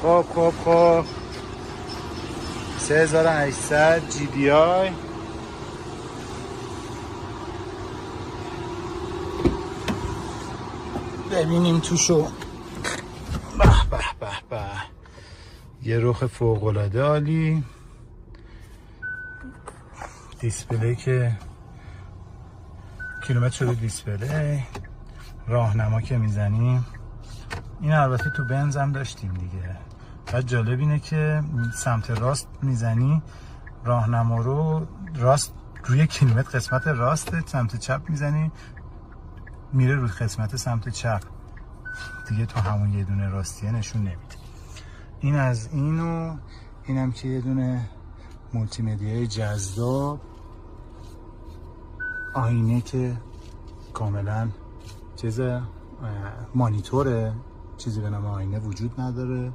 خب 3800 GDI. ببینیم توشو. به یه رخ فوق‌العاده عالی. دیسپلی که کیلومتر شده دیسپلی. راهنما که میزنیم، این البته تو بنز هم داشتیم دیگه. بعد جالب اینه که سمت راست میزنی راهنما رو، راست روی کیلومتر قسمت راسته، سمت چپ میزنی میره روی قسمت سمت چپ دیگه، تو همون یه دونه راستیه نشون نمیده. این از اینو اینم که یه دونه مولتی مدیای جذاب، آینه که کاملا چیز مانیتوره، چیزی به نام آینه وجود نداره.